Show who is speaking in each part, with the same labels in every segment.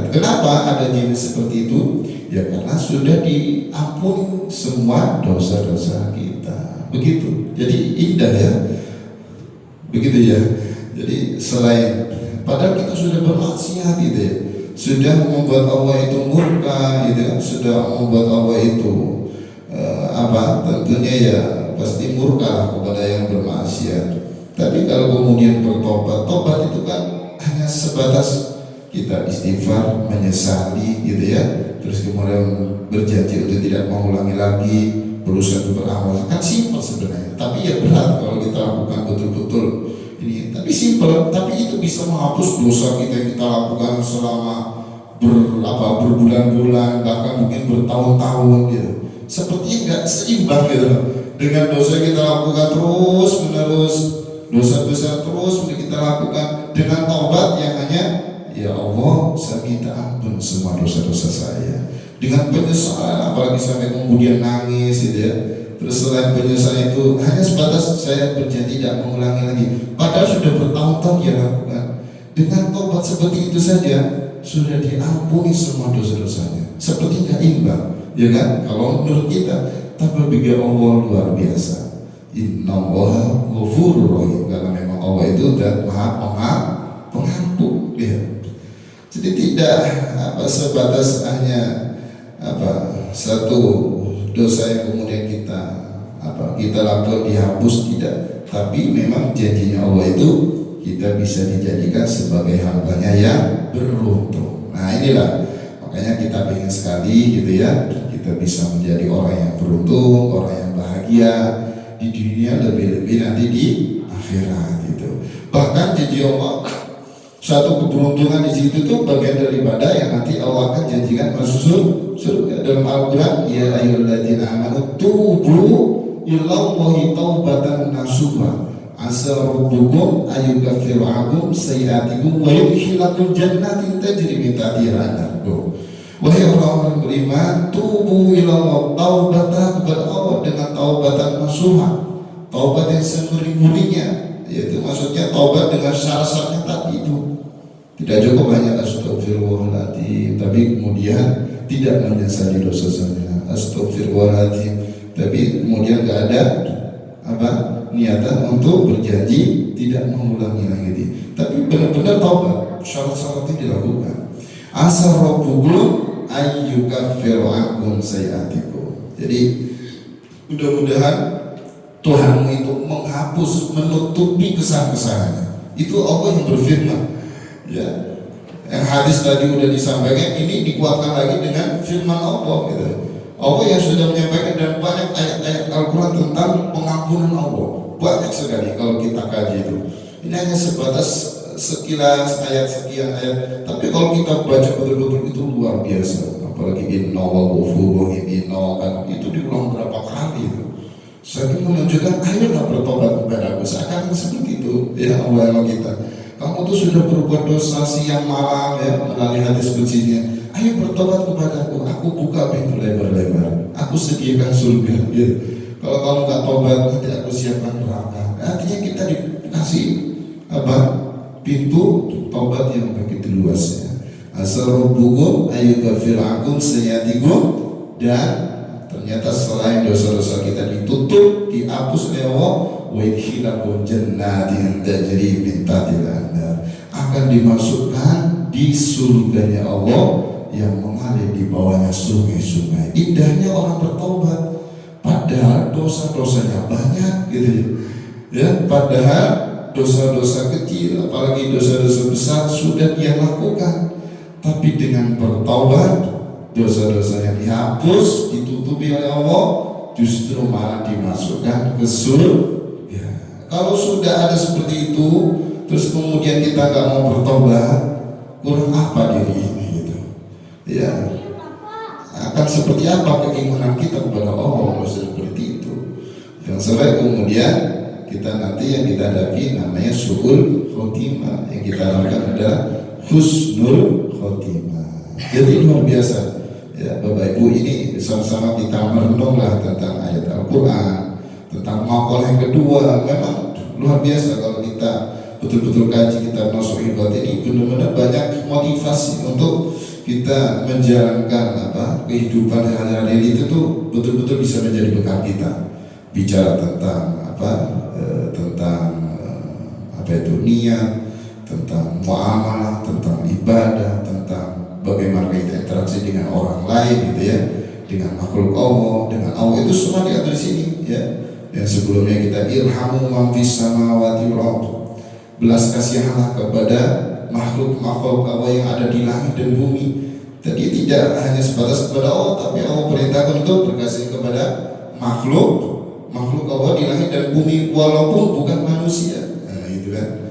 Speaker 1: akhirat. Kenapa ada jenis seperti itu? Ya karena sudah diampuni semua dosa-dosa kita. Begitu. Jadi indah ya. Begitu ya. Jadi selain padahal kita sudah bermaksiat gitu ya, sudah membuat Allah itu murka gitu ya, sudah membuat Allah itu tentunya ya pasti murka kepada yang bermaksiat. Tapi kalau kemudian bertobat, tobat itu kan hanya sebatas kita istighfar, menyesali gitu ya, terus kemudian berjanji untuk tidak mengulangi lagi, berusaha untuk beramal. Kan simpel sebenarnya, tapi ya berat kalau kita lakukan betul-betul ini. Tapi simpel, tapi itu bisa menghapus dosa kita yang kita lakukan selama berbulan-bulan, bahkan mungkin bertahun-tahun gitu. Sepertinya nggak seimbang gitu loh dengan dosa yang kita lakukan terus menerus, dosa-dosa terus kita lakukan. Dengan taubat yang hanya ya Allah, saya minta ampun semua dosa-dosa saya. Dengan penyesalan, apalagi sampai kemudian nangis gitu ya. Terus selain penyesalan itu hanya sebatas saya berjanji tidak mengulangi lagi, padahal sudah bertahun-tahun dia lakukan. Dengan taubat seperti itu saja sudah diampuni semua dosa-dosanya. Seperti nggak imbang, ya kan? Kalau menurut kita, tapi bagi Allah luar biasa. Innallaha ghafurur rahim, karena memang Allah itu dan maha pengampun ya. Jadi tidak sebatas hanya satu dosa yang kemudian kita lakukan dihapus, tidak, tapi memang janjinya Allah itu kita bisa dijadikan sebagai hambanya yang beruntung. Nah inilah makanya kita ingin sekali gitu ya, kita bisa menjadi orang yang beruntung, orang yang bahagia di dunia, lebih-lebih nanti di akhirat itu. Bahkan janji Allah, satu keberuntungan di situ tuh bagian daripada yang nanti Allah akan janjikan masuk surga. Dalam Al-Quran, ya ayyuhalladzina amanu tubu ilallahi taubatan nasuha asa rabbukum ayyukaffiru ankum sayyi'atikum wa yudkhilakum jannatin tajri min tahtiha al-anhar. Wahai orang-orang beriman, tubu ilallah, taubatan kepada Allah dengan taubatan nasuha, taubat yang semurni-murninya, yaitu maksudnya taubat dengan syarat-syaratnya tadi itu. Tidak cukup hanya astagfirullahaladzim, tapi kemudian tidak menyesali dosa-dosanya, astagfirullahaladzim, tapi kemudian nggak ada niatan untuk berjanji tidak mengulangi lagi. Tapi benar-benar taubat, syarat-syaratnya dilakukan. Asa rabbukum ayyukaffiru ankum sayyi'atikum. Jadi mudah-mudahan Tuhanmu itu menghapus, menutupi kesalahan-kesalahannya. Itu Allah yang berfirman. Ya, yang hadis tadi udah disampaikan, ini dikuatkan lagi dengan firman Allah gitu. Allah yang sudah menyampaikan, dan banyak ayat-ayat Al-Quran tentang pengampunan Allah, banyak sekali kalau kita kaji itu. Ini hanya sebatas sekilas ayat, sekian ayat, tapi kalau kita baca betul-betul itu luar biasa. Apalagi innallaha ghafurur rahim, inna itu diulang berapa kali itu. Saya menunjukkan ayolah bertobat kepada aku, seakan seperti itu ya Allah yang kita. Kamu tuh sudah berbuat dosa siang malam ya, melalui hadis kuncinya. Ayo bertobat kepadaku, aku buka pintu lebar-lebar, aku sediakan surga. Ya. Kalau kamu nggak tobat, nanti aku siapkan neraka. Artinya kita dikasih pintu tobat yang begitu luasnya. Asarubbukum ayyukaffiru ankum sayyi'atikum, dan ternyata selain dosa-dosa kita ditutup, dihapus oleh Allah, wa yudkhilakum jannatin tajri min tahtiha al-anhar, akan dimasukkan di surganya Allah yang mengalir di bawahnya sungai-sungai. Indahnya orang bertobat, padahal dosa-dosanya banyak gitu ya. Padahal dosa-dosa kecil, apalagi dosa-dosa besar sudah dia lakukan, tapi dengan bertobat dosa-dosanya dihapus, ditutupi oleh Allah, justru malah dimasukkan ke surga. Kalau sudah ada seperti itu, terus kemudian kita nggak mau bertobat, kurang apa diri ini gitu ya? Akan seperti apa keimanan kita kepada Allah kalau seperti itu? Yang sampai kemudian kita nanti yang kita hadapi namanya su'ul khotimah, yang kita harapkan adalah husnul khotimah. Jadi luar biasa ya Bapak Ibu, ini sama-sama kita merenunglah tentang ayat Al-Quran, tentang maqalah yang kedua. Memang luar biasa kalau kita betul-betul kaji kitab Nasuhul Ibad ini, benar-benar banyak motivasi untuk kita menjalankan kehidupan sehari-hari itu tuh betul-betul bisa menjadi bekal kita. Bicara tentang niat, tentang muamalah, tentang ibadah, tentang bagaimana kita interaksi dengan orang lain gitu ya, dengan makhluk Allah, dengan Allah, itu semua diatur di sini ya. Yang sebelumnya kita irhamu man fis samawati wal ardh, belas kasihanlah kepada makhluk-makhluk Allah yang ada di langit dan bumi. Jadi tidak hanya sebatas kepada Allah, tapi Allah perintahkan untuk berkasih kepada makhluk Allah di langit dan bumi, walaupun bukan manusia. Nah itu kan,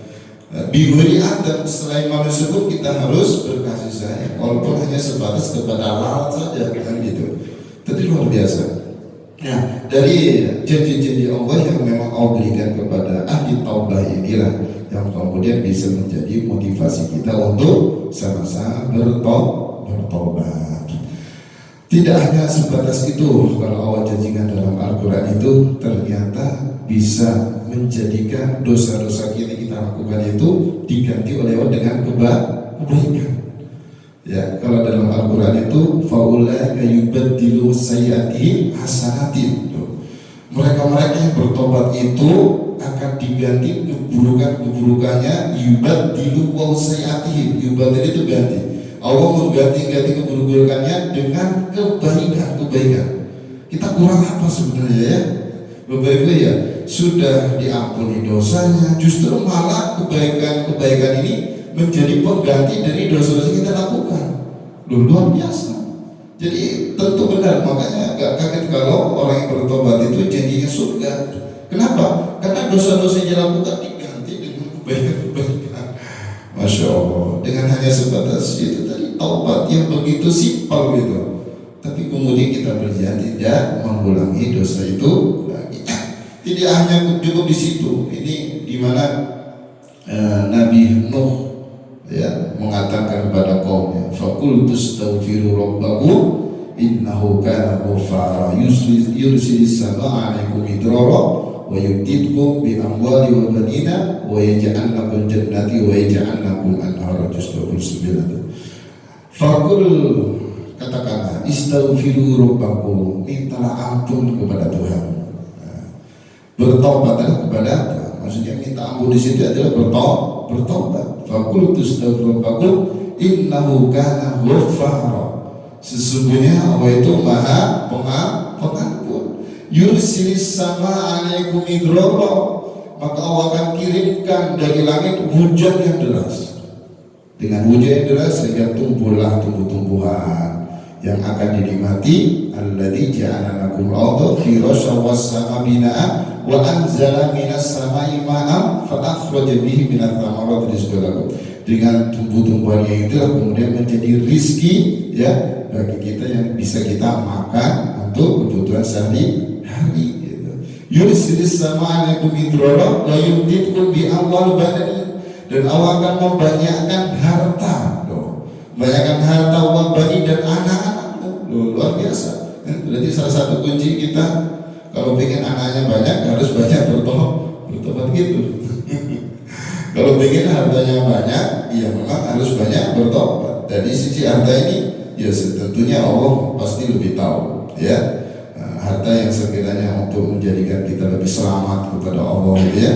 Speaker 1: bihuri Adam, selain manusia pun kita harus berkasih sayang, walaupun hanya sebatas kepada lalat saja kan gitu. Tapi luar biasa. Nah, dari janji-janji Allah yang memang Allah berikan kepada ahli taubah inilah yang kemudian bisa menjadi motivasi kita untuk sama-sama bertobat. Tidak hanya sebatas itu, kalau Allah janjikan dalam Al-Quran itu ternyata bisa menjadikan dosa-dosa kita lakukan itu diganti oleh Allah dengan kebaikan. Ya, kalau dalam Al-Quran itu faulaika yubaddilu sayyi'atihim hasanatin. Mereka-mereka yang bertobat itu akan diganti keburukannya yubaddilu sayyi'atihim. Yubaddilu itu ganti. Allah mengganti keburukannya dengan kebaikan. Kita kurang apa sebenarnya ya? Bapak Ibu ya, sudah diampuni dosanya, justru malah kebaikan ini menjadi pengganti dari dosa-dosa yang kita lakukan. Luar biasa. Jadi tentu benar, makanya gak kaget kalau orang yang bertobat itu janjinya surga. Kenapa? Karena dosa-dosa yang dilakukan diganti dengan kebaikan. Masya Allah. Dengan hanya sebatas itu tadi taubat yang begitu simpel gitu. Tapi kemudian kita berjanji tidak mengulangi dosa itu lagi. Tidak hanya cukup di situ. Ini di mana Nabi Nuh ya mengatakan kepada kaumnya, faqul tastaghfiru rabbakum innahu kana ghaffara yursilis samaa 'alaikum midrara wa yumdidkum bi amwali wa banina wa yaj'al lakum jannati wa yaj'al lakum anhara. Juz 29. Faqul, katakanlah, istaghfiru rabbakum, mintalah ampun kepada Tuhan. Bertobatlah kepada Tuhan. Maksudnya minta ampun di situ adalah bertobat. Faqul tastaghfiru rabbakum innahu kana ghaffara. Sesungguhnya Allah itu Maha Pengampun. Yursilis sama 'alaikum midrara, maka Allah akan kirimkan dari langit hujan yang deras. Dengan hujan yang deras sehingga tumbuhlah tumbuh-tumbuhan yang akan dinikmati. Alladzi ja'ala lakum al-ardha firasyan was-samaa bina'an wa anzala minas samai ma'an fa akhraja bihi minats thamarati rizqan lakum. Dengan tumbuh-tumbuhan yang itulah kemudian menjadi rizki ya bagi kita yang bisa kita makan untuk kebutuhan sehari-hari gitu. Yursilis sama 'alaikum midrara wa yumdidkum bi amwal banin, dan Allah akan membanyakkan harta, membanyakkan harta wa bani dan anak-anakmu. Luar biasa. Berarti salah satu kunci kita kalau pengen anaknya banyak harus banyak bertobat gitu. Kalau pengen hartanya banyak, ya memang harus banyak bertobat. Dari sisi harta ini, ya tentunya Allah pasti lebih tahu, ya. Harta yang sekiranya untuk menjadikan kita lebih selamat kepada Allah, gitu ya.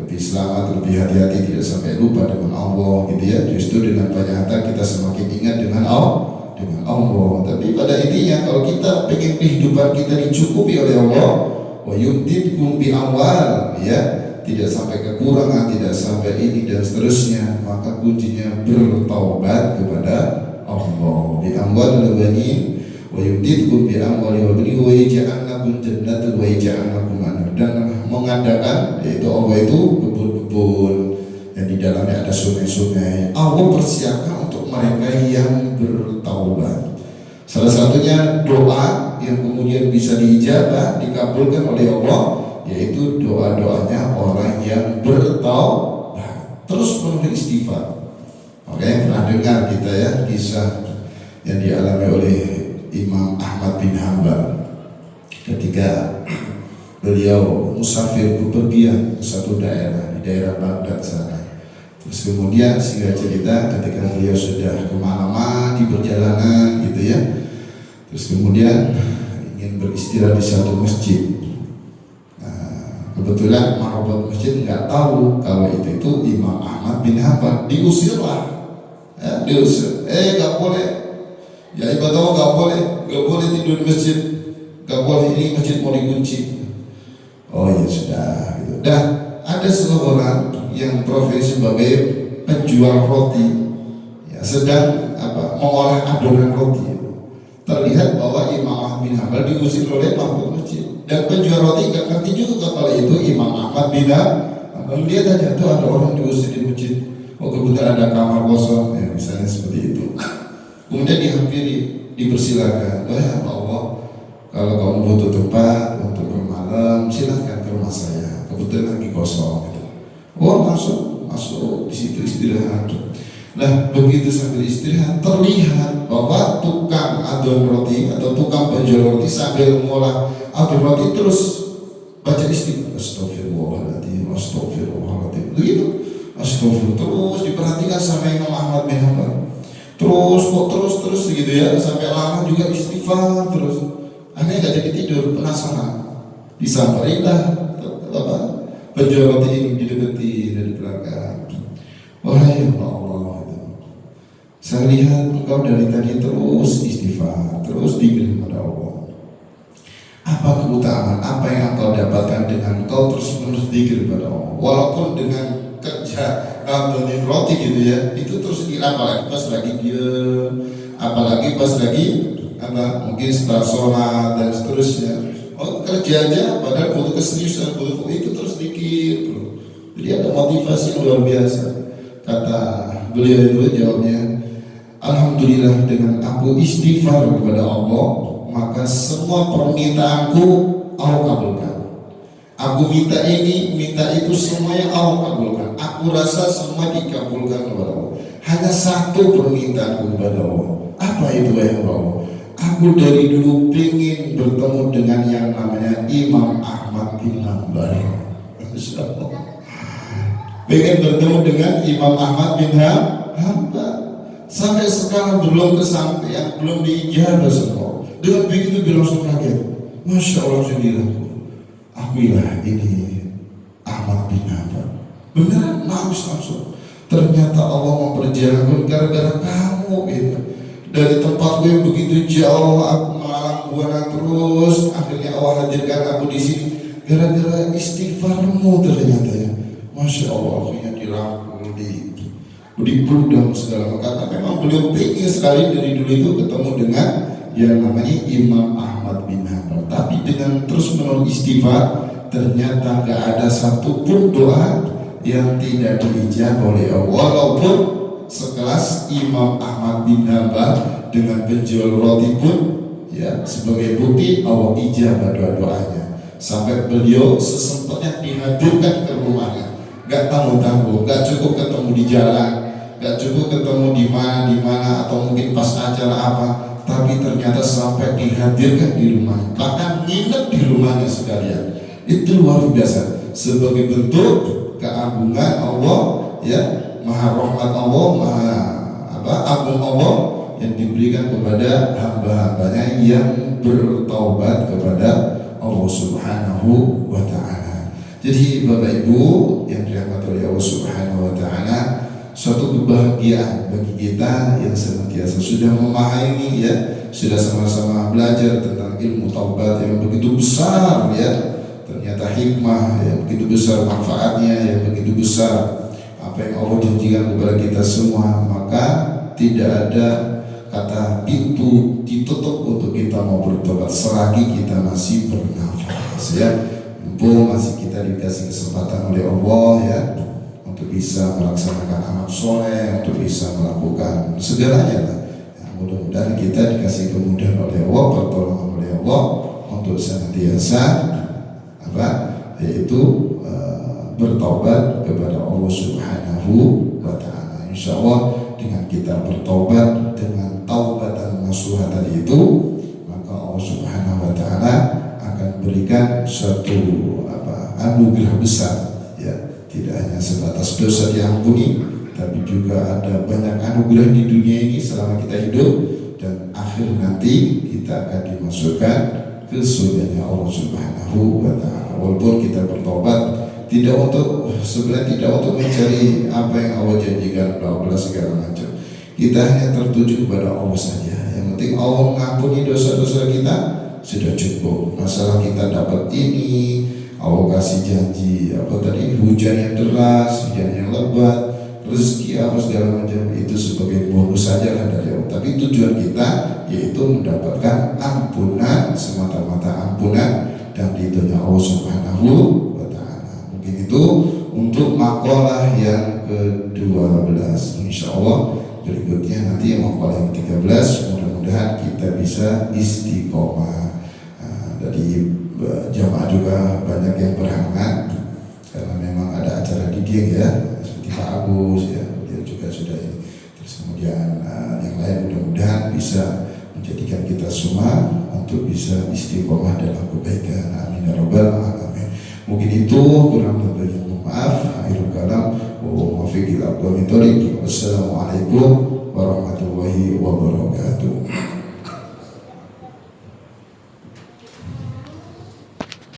Speaker 1: Lebih selamat, lebih hati-hati, tidak sampai lupa dengan Allah, gitu ya. Justru dengan banyak harta kita semakin ingat dengan Allah. Tapi pada intinya kalau kita pengen kehidupan kita dicukupi oleh Allah, wa yumdidkum bi amwal, ya, tidak sampai kekurangan, tidak sampai ini dan seterusnya, maka kuncinya bertaubat kepada Allah. Bi amwal wa banin wa yumdidkum bi amwal wa banin wa yaj'al lakum jannatan wa yaj'al lakum anhar, dan mengadakan yaitu Allah itu kebun-kebun yang di dalamnya ada sungai-sungai. Allah persiapkan untuk mereka yang bertaubat. Salah satunya doa yang kemudian bisa diijabah, dikabulkan oleh Allah, yaitu doa-doanya orang yang bertaubat, terus menulis istighfar. Oke, pernah dengar kita ya kisah yang dialami oleh Imam Ahmad bin Hanbal ketika beliau musafir bepergian ke satu daerah, di daerah Baghdad sana. Terus kemudian singkat cerita ketika beliau sudah kemalaman di perjalanan gitu ya, terus kemudian ingin beristirahat di satu masjid. Kebetulan marabat masjid nggak tahu kalau itu Imam Ahmad bin Hanbal. Diusirlah, ya, diusir. Nggak boleh. Ya ibadah nggak boleh tidur di masjid, nggak boleh, ini masjid mau dikunci. Oh ya sudah. Gitu. Dan ada seorang yang profesi sebagai penjual roti, ya, sedang mengolah adonan roti. Terlihat bahwa Imam Ahmad bin Hanbal diusir oleh marabat masjid. Dan penjual roti nggak ngerti juga kalau itu Imam Ahmad bin Hanbal. Dia tanya, tuh ada orang diusir di masjid, oh kebetulan ada kamar kosong, ya misalnya seperti itu. Kemudian dihampiri, dipersilakan, ya Allah, kalau kamu butuh tempat untuk bermalam, silahkan ke rumah saya, kebetulan lagi kosong. Gitu. Oh masuk di situ istirahat. Nah begitu sambil istirahat, terlihat bahwa tukang adon roti atau tukang penjual roti sambil mengolah adon roti terus baca istighfar, astagfirullahaladzim, astagfirullahaladzim, begitu, astagfirullah, terus diperhatikan sama Imam Ahmad bin Hanbal. Terus gitu ya, sampai lama juga istighfar terus. Akhirnya gak jadi tidur, penasaran. Disampailah penjual roti ini, didekati dari belakang. Wahai Allah, saya lihat engkau dari tadi terus istighfar, terus diberi kepada Allah. Apa keutamaan, apa yang engkau dapatkan dengan engkau terus menerus dikir kepada Allah? Walaupun dengan kerja ngadonin roti gitu ya, itu terus apalagi pas lagi diam, apalagi pas lagi mungkin setelah sholat dan seterusnya. Oh kerjanya padahal butuh keseriusan, butuh itu terus dikir. Jadi ada motivasi yang luar biasa. Kata beliau itu jawabnya, alhamdulillah dengan aku istighfar kepada Allah, maka semua permintaanku Allah kabulkan. Aku minta ini, minta itu, semuanya Allah kabulkan. Aku rasa semua dikabulkan kepada Allah. Hanya satu permintaanku kepada Allah. Apa itu ya Allah? Aku dari dulu ingin bertemu dengan yang namanya Imam Ahmad bin Hanbal. Pengen bertemu dengan Imam Ahmad bin Hanbal. Sampai sekarang belum kesampaian, belum diijabah semua. Dengan begitu dia langsung kaget. Masya Allah sendiri. Akuilah ini Ahmad bin Hanbal. Beneran langsung. Ternyata Allah memperjalankan gara-gara kamu gitu. Dari tempatku yang begitu jauh, aku malang buana terus. Akhirnya Allah hadirkan aku di sini gara-gara istighfarmu ternyata ya. Masya Allah, akhirnya dirangkul, dipeludang segala macam. Karena memang beliau pengen sekali dari dulu itu ketemu dengan yang namanya Imam Ahmad bin Hanbal. Tapi dengan terus menerus istighfar, ternyata gak ada satupun doa yang tidak diijabah oleh Allah. Walaupun sekelas Imam Ahmad bin Hanbal dengan penjual roti pun, ya sebagai bukti Allah ijabah doa-doanya. Sampai beliau sesempatnya dihadirkan ke rumahnya. Gak tanggung-tanggung, gak cukup ketemu di jalan, gak cukup ketemu di mana atau mungkin pas acara apa. Tapi ternyata sampai dihadirkan di rumahnya, bahkan nginep di rumahnya sekalian. Itu luar biasa, sebagai bentuk keagungan Allah, ya, maha rahmat Allah, maha agung Allah yang diberikan kepada hamba-hambanya yang bertaubat kepada Allah Subhanahu wa Ta'ala. Jadi Bapak Ibu yang dirahmati oleh Allah Subhanahu wa Ta'ala, suatu kebahagiaan bagi kita yang senantiasa sudah memahami, ya, sudah sama-sama belajar tentang ilmu taubat yang begitu besar, ya, ternyata hikmah yang begitu besar, manfaatnya yang begitu besar, apa yang Allah janjikan kepada kita semua. Maka tidak ada kata pintu ditutup untuk kita mau bertobat selagi kita masih bernafas, ya, mumpung masih kita dikasih kesempatan oleh Allah, ya, untuk bisa melaksanakan amal soleh, untuk bisa melakukan segalanya lah. Ya, mudah-mudahan kita dikasih kemudahan oleh Allah, pertolongan oleh Allah untuk senantiasa yaitu bertaubat kepada Allah Subhanahu wa Ta'ala. Insya Allah dengan kita bertaubat dengan taubatan nasuha tadi itu, maka Allah Subhanahu wa Ta'ala akan berikan suatu anugerah besar, ya, tidak hanya sebatas dosa diampuni, tapi juga ada banyak anugerah di dunia ini selama kita hidup, dan akhir nanti kita akan dimasukkan ke surganya Allah Subhanahu wa Ta'ala. Walaupun kita bertobat sebenarnya tidak untuk mencari apa yang Allah janjikan, bla bla segala macam. Kita hanya tertuju kepada Allah saja. Yang penting Allah mengampuni dosa-dosa kita sudah cukup. Masalah kita dapat ini, Allah kasih janji hujan yang deras, hujan yang lebat, rezeki apa segala macam, itu sebagai bonus saja lah dari Allah. Tapi tujuan kita yaitu mendapatkan ampunan, semata-mata ampunan dan ridhonya Allah Subhanahu wa Ta'ala. Mungkin itu untuk makalah yang ke-12. Insya Allah berikutnya nanti makalah yang ke-13 mudah-mudahan kita bisa istiqomah. Dari jamaah juga banyak yang berhangat karena memang ada acara didik ya, seperti Pak Agus ya, dia juga sudah ini. Terus kemudian yang lain mudah-mudahan bisa menjadikan kita semua untuk bisa istiqomah dalam kebaikan. Amin ya rabbal alamin. Mungkin itu, kurang lebihnya mohon maaf. Akhirul kalam wa muwaffiqil aqwamit thoriq. Wassalamualaikum warahmatullahi wabarakatuh.